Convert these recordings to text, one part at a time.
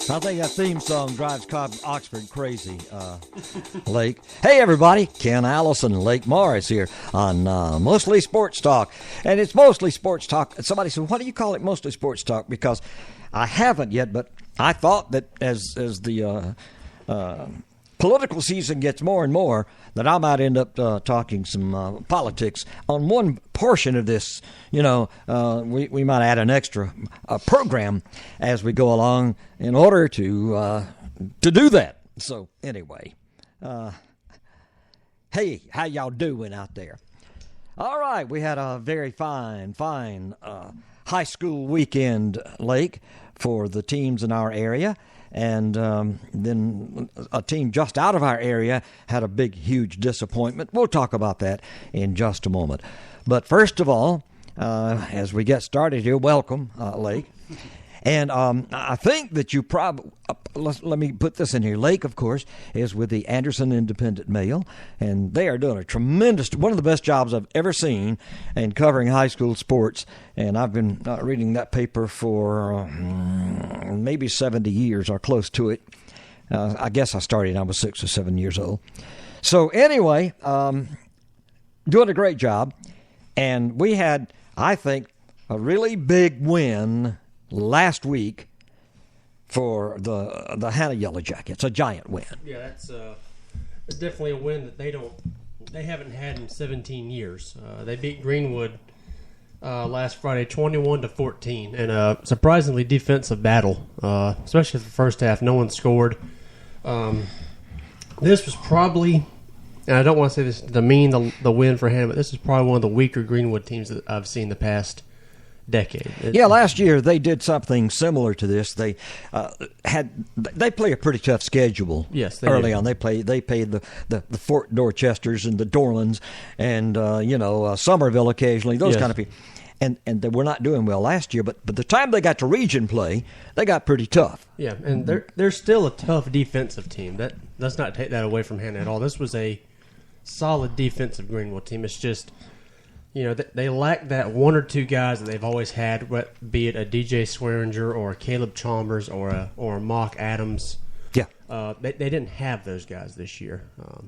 I think that theme song drives Cobb Oxford crazy, Lake. Hey, everybody. Ken Allison, Lake Morris here on Mostly Sports Talk. And it's Mostly Sports Talk. Somebody said, why do you call it Mostly Sports Talk? Because I haven't yet, but I thought that as the political season gets more and more, that I might end up talking some politics on one portion of this. You know, we might add an extra program as we go along in order to do that. So anyway, hey, how y'all doing out there? All right, we had a very fine high school weekend, Lake, for the teams in our area. And then a team just out of our area had a big, huge disappointment. We'll talk about that in just a moment. But first of all, as we get started here, welcome, Lake. And I think that you probably, let me put this in here. Lake, of course, is with the Anderson Independent Mail, and they are doing a tremendous, one of the best jobs I've ever seen in covering high school sports. And I've been reading that paper for maybe 70 years or close to it. I guess I started when I was 6 or 7 years old. So anyway, doing a great job. And we had, I think, a really big win last week for the Hannah Yellow Jackets, a giant win. Yeah, that's definitely a win that they haven't had in 17 years. They beat Greenwood last Friday 21-14 in a surprisingly defensive battle, especially the first half. No one scored. This was probably, and I don't want to say this to demean the win for Hannah, but this is probably one of the weaker Greenwood teams that I've seen the past decade. Last year they did something similar to this. They play a pretty tough schedule. Yes, early on they played the Fort Dorchesters and the Dorlands and Somerville occasionally, those kind of people. And they were not doing well last year, but the time they got to region play, they got pretty tough. Yeah, and they're still a tough defensive team. Let's not take that away from Hannah at all. This was a solid defensive Greenwood team. It's just, they lack that one or two guys that they've always had, be it a DJ Swearinger or a Caleb Chalmers or a Mock Adams. Yeah, they didn't have those guys this year.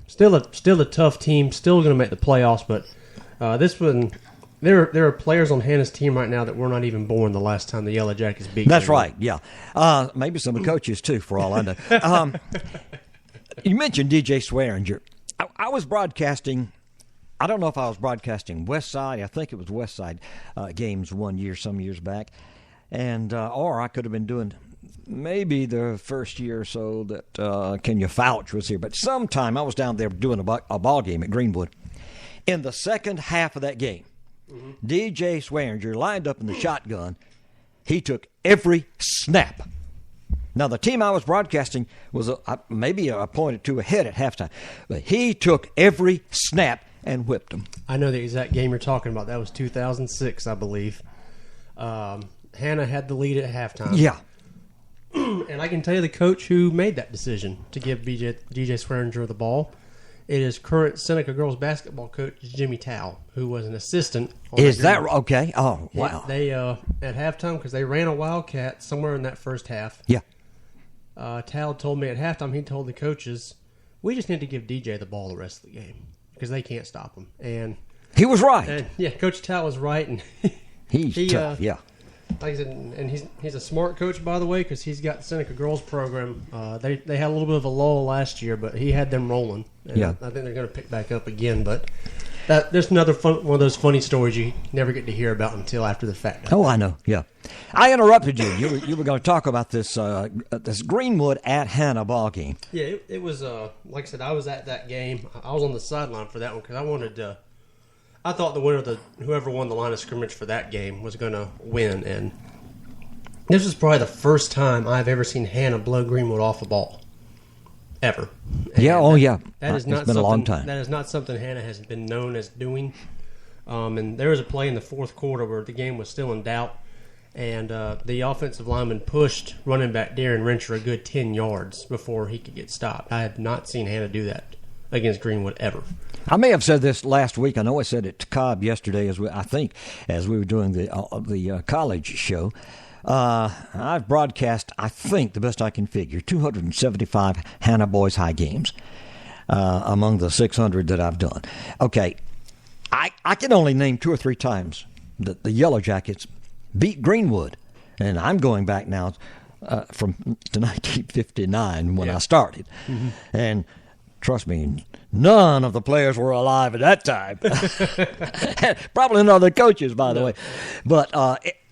Still a tough team, still going to make the playoffs, but this one, there are players on Hannah's team right now that were not even born the last time the Yellow Jackets beat. That's right. Yeah, maybe some of the coaches too, for all I know. You mentioned DJ Swearinger. I was broadcasting. I don't know if I was broadcasting West Side. I think it was West Side games one year, some years back, and or I could have been doing maybe the first year or so that Kenya Fouch was here. But sometime I was down there doing a ball game at Greenwood. In the second half of that game, DJ Swearinger lined up in the shotgun. He took every snap. Now, the team I was broadcasting was maybe a point or two ahead at halftime, but he took every snap and whipped them. I know the exact game you're talking about. That was 2006, I believe. Hannah had the lead at halftime. Yeah. And I can tell you the coach who made that decision to give DJ Swearinger the ball. It is current Seneca girls basketball coach Jimmy Tao, who was an assistant. Is that okay? Oh, wow. They at halftime, because they ran a Wildcat somewhere in that first half. Yeah. Tao told me at halftime, he told the coaches, we just need to give DJ the ball the rest of the game because they can't stop him. And he was right. And, Coach Tao was right, and he's tough. Yeah. Like I said, and he's a smart coach, by the way, because he's got the Seneca girls program. They had a little bit of a lull last year, but he had them rolling. And I think they're going to pick back up again. But there's another one of those funny stories you never get to hear about until after the fact. Oh, I know. Yeah, I interrupted you. You were going to talk about this Greenwood at Hannah ball game. Yeah, it was like I said, I was at that game. I was on the sideline for that one because I wanted to. I thought the winner, whoever won the line of scrimmage for that game, was going to win. And this was probably the first time I've ever seen Hannah blow Greenwood off a ball, ever. And That is not been a long time. That is not something Hannah has been known as doing. And there was a play in the fourth quarter where the game was still in doubt, and the offensive lineman pushed running back Darren Rencher a good 10 yards before he could get stopped. I had not seen Hannah do that against Greenwood ever. I may have said this last week. I know I said it to Cobb yesterday, as we were doing the college show. I've broadcast, I think, the best I can figure, 275 Hannah Boys High games among the 600 that I've done. Okay, I can only name 2 or 3 times that the Yellow Jackets beat Greenwood, and I'm going back now from to 1959 when I started, and trust me, none of the players were alive at that time. Probably none of the coaches, by the way. But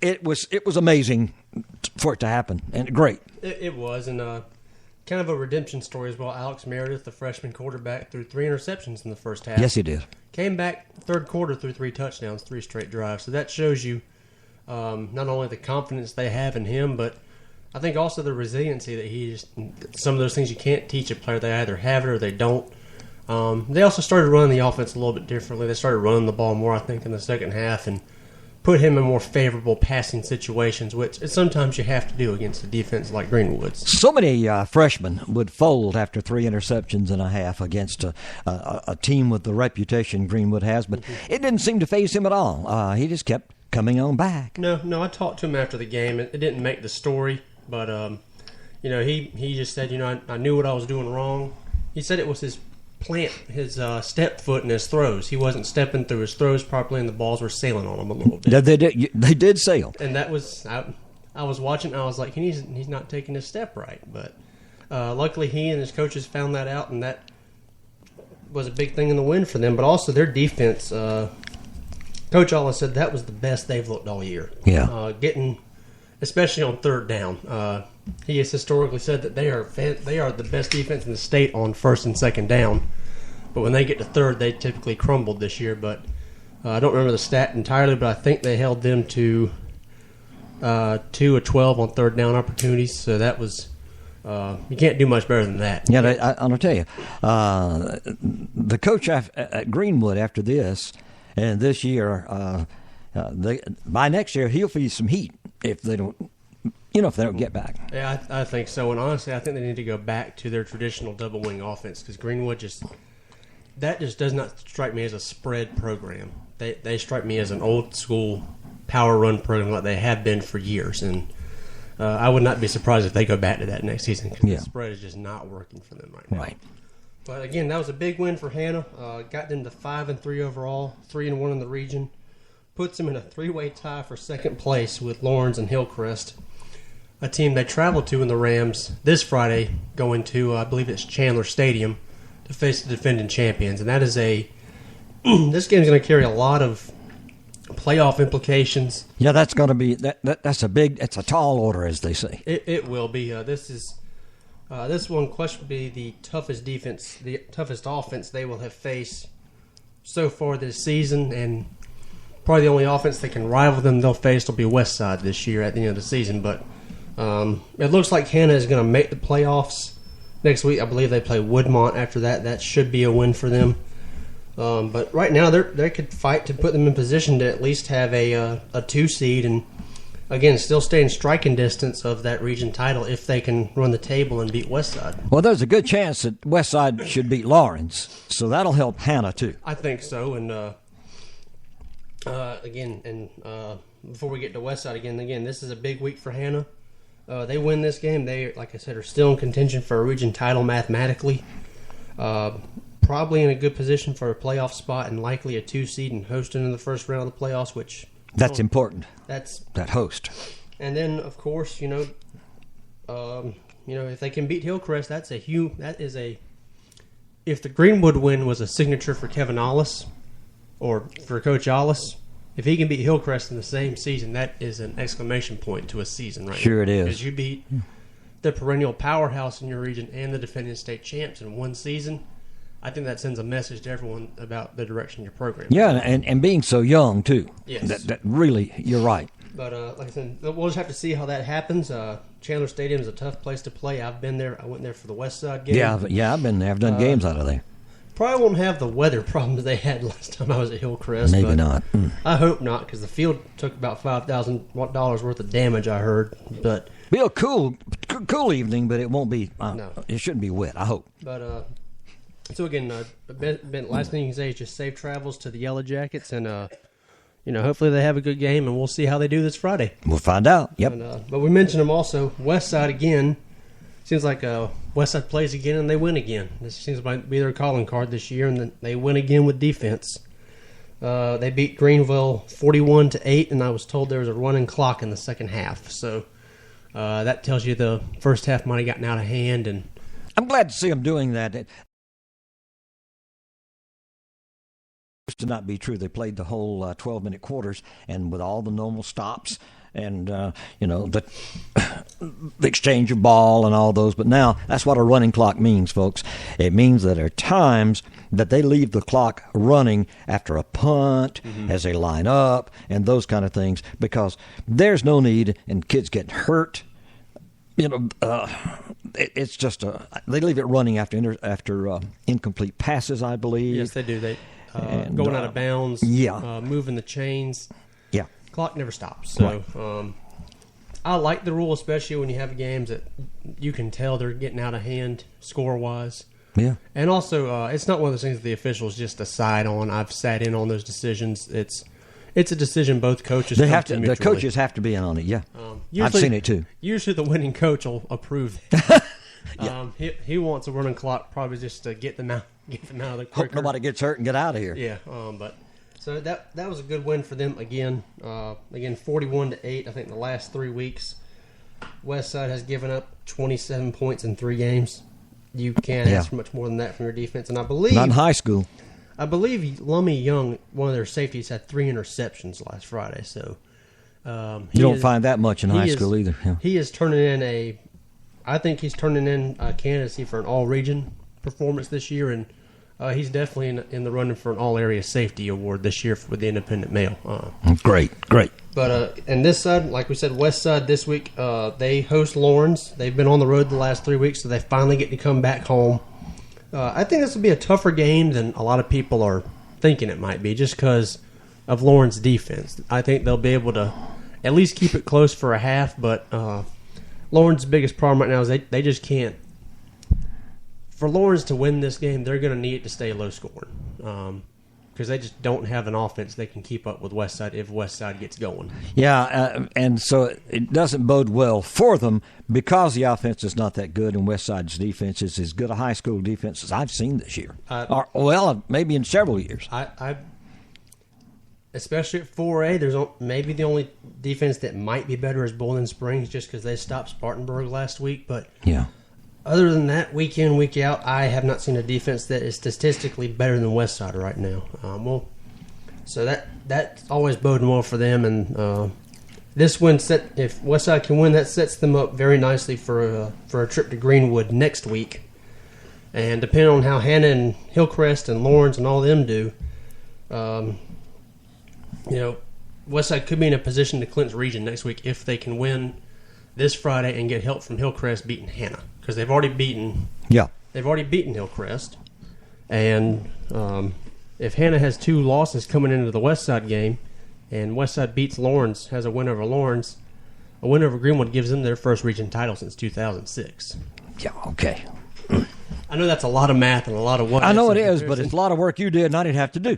it was amazing for it to happen, and great. It was, and kind of a redemption story as well. Alex Meredith, the freshman quarterback, threw 3 interceptions in the first half. Yes, he did. Came back third quarter, threw 3 touchdowns, 3 straight drives. So that shows you not only the confidence they have in him, but I think also the resiliency that he just, some of those things you can't teach a player. They either have it or they don't. They also started running the offense a little bit differently. They started running the ball more, I think, in the second half and put him in more favorable passing situations, which sometimes you have to do against a defense like Greenwood's. So many freshmen would fold after 3 interceptions and a half against a team with the reputation Greenwood has, but it didn't seem to faze him at all. He just kept coming on back. No, I talked to him after the game. It didn't make the story, but he just said, I knew what I was doing wrong. He said it was his step foot in his throws. He wasn't stepping through his throws properly, and the balls were sailing on him a little bit. Yeah, they did sail. And that was, I was watching, I was like, he's not taking his step right. But luckily he and his coaches found that out, and that was a big thing in the win for them. But also their defense, Coach Alla said that was the best they've looked all year. Yeah. Especially on third down. He has historically said that they are the best defense in the state on first and second down. But when they get to third, they typically crumbled this year. But I don't remember the stat entirely, but I think they held them to 2 of 12 on third down opportunities. So that was you can't do much better than that. Yeah, I'll tell you, the coach at Greenwood after this and this year, by next year he'll feel some heat if they don't. If they don't get back. Yeah, I think so. And honestly, I think they need to go back to their traditional double wing offense because Greenwood just does not strike me as a spread program. They strike me as an old school power run program like they have been for years. And I would not be surprised if they go back to that next season because the spread is just not working for them right now. Right. But again, that was a big win for Hannah. Got them to 5-3 overall, 3-1 in the region. Puts them in a 3-way tie for second place with Lawrence and Hillcrest. A team they traveled to in the Rams this Friday, going to, I believe it's Chandler Stadium, to face the defending champions. And that is this game is going to carry a lot of playoff implications. Yeah, that's going to be, that's a tall order, as they say. It will be. This one question will be the toughest offense they will have faced so far this season, and probably the only offense that can rival them they'll face will be Westside this year at the end of the season, but it looks like Hannah is going to make the playoffs next week. I believe they play Woodmont after that. That should be a win for them. But right now, they could fight to put them in position to at least have a 2 seed and, again, still stay in striking distance of that region title if they can run the table and beat Westside. Well, there's a good chance that Westside should beat Lawrence, so that'll help Hannah, too. I think so. And, before we get to Westside again, this is a big week for Hannah. They win this game. They, like I said, are still in contention for a region title mathematically. Probably in a good position for a playoff spot and likely a 2 seed and hosting in the first round of the playoffs, which that's important. That's that host. And then, of course, if they can beat Hillcrest, if the Greenwood win was a signature for Kevin Ollis or for Coach Ollis. If he can beat Hillcrest in the same season, that is an exclamation point to a season, right? Sure it is. Because you beat the perennial powerhouse in your region and the defending state champs in one season. I think that sends a message to everyone about the direction of your program. Yeah, and being so young, too. Yes. That really, you're right. But like I said, we'll just have to see how that happens. Chandler Stadium is a tough place to play. I've been there. I went there for the Westside game. Yeah, I've been there. I've done games out of there. Probably won't have the weather problems they had last time I was at Hillcrest. Maybe not. I hope not, because the field took about $5,000 worth of damage, I heard. But be a cool evening, but it won't be. No. It shouldn't be wet, I hope. But so again, last thing you can say is just safe travels to the Yellow Jackets, and hopefully they have a good game, and we'll see how they do this Friday. We'll find out. Yep. But we mentioned them also. Westside again. Seems like Westside plays again and they win again. This seems to be their calling card this year, and then they win again with defense. They beat Greenville 41-8, and I was told there was a running clock in the second half. So that tells you the first half might have gotten out of hand. And I'm glad to see them doing that. It used to not be true. They played the whole 12-minute quarters, and with all the normal stops and the exchange of ball and all those. But now that's what a running clock means, folks. It means that there are times that they leave the clock running after a punt, as they line up, and those kind of things, because there's no need, and kids get hurt. It's just they leave it running after incomplete passes, I believe. Yes, they do. They going out of bounds, moving the chains. Yeah, clock never stops. So right. I like the rule, especially when you have games that you can tell they're getting out of hand score-wise. Yeah, and also it's not one of those things that the officials just decide on. I've sat in on those decisions. It's a decision both coaches have to. The coaches have to be in on it. Yeah, I've seen it too. Usually, the winning coach will approve it. He wants a running clock probably just to get them out of the quicker. Hope nobody gets hurt and get out of here. Yeah, but so that was a good win for them again. Again, 41-8. I think the last 3 weeks, Westside has given up 27 points in 3 games. You can't ask for much more than that from your defense, and I believe not in high school. I believe Lummy Young, one of their safeties, had 3 interceptions last Friday. So you don't find that much in high school either. Yeah. He is turning in I think he's turning in a candidacy for an all-region performance this year, and he's definitely in the running for an all-area safety award this year with the independent male. Great. But and this side, like we said, West Side this week, they host Lawrence. They've been on the road the last 3 weeks, so they finally get to come back home. I think this will be a tougher game than a lot of people are thinking it might be, just because of Lawrence defense. I think they'll be able to at least keep it close for a half, but Lawrence's biggest problem right now is they just can't. For Lawrence to win this game, they're going to need it to stay low scoring because they just don't have an offense they can keep up with Westside if Westside gets going. Yeah, and so it doesn't bode well for them because the offense is not that good, and Westside's defense is as good a high school defense as I've seen this year. Maybe in several years. Especially at 4A, there's maybe the only defense that might be better is Bowling Springs just because they stopped Spartanburg last week. But yeah, other than that, week in, week out, I have not seen a defense that is statistically better than Westside right now. So that's always boding well for them. And this win if Westside can win, that sets them up very nicely for a trip to Greenwood next week. And depending on how Hannah and Hillcrest and Lawrence and all them do, Westside could be in a position to clinch region next week if they can win this Friday and get help from Hillcrest beating Hannah, because they've already beaten Hillcrest, and if Hannah has 2 losses coming into the Westside game, and Westside beats Lawrence, has a win over Lawrence, a win over Greenwood gives them their first region title since 2006. Yeah, okay. I know that's a lot of math and a lot of what. I know it is, but it's a lot of work you did and I didn't have to do.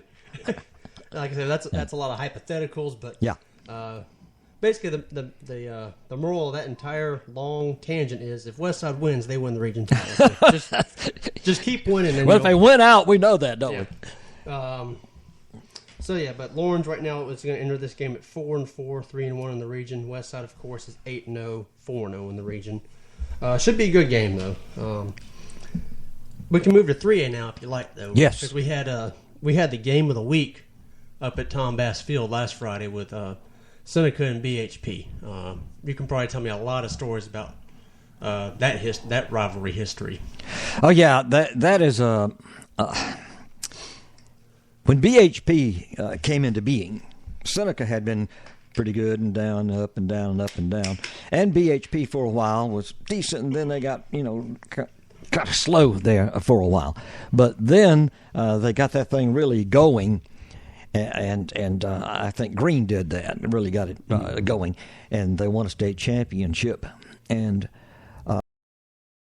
Like I said, that's a lot of hypotheticals, but yeah. Basically, the moral of that entire long tangent is if Westside wins, they win the region title. So just keep winning. And if they win out, we know that, don't we? But Lawrence right now is going to enter this game at 4-4, 3-1 in the region. Westside, of course, is 8-0, 4-0 in the region. Should be a good game though. We can move to 3A now if you like, though. Yes, because we had the game of the week up at Tom Bass Field last Friday with Seneca and BHP. You can probably tell me a lot of stories about that rivalry history. Oh yeah, that is when BHP came into being, Seneca had been pretty good and down, up and down, and up and down, and BHP for a while was decent, and then they got kind of slow there for a while, but then they got that thing really going. And I think Green did that, really got it going, and they won a state championship. And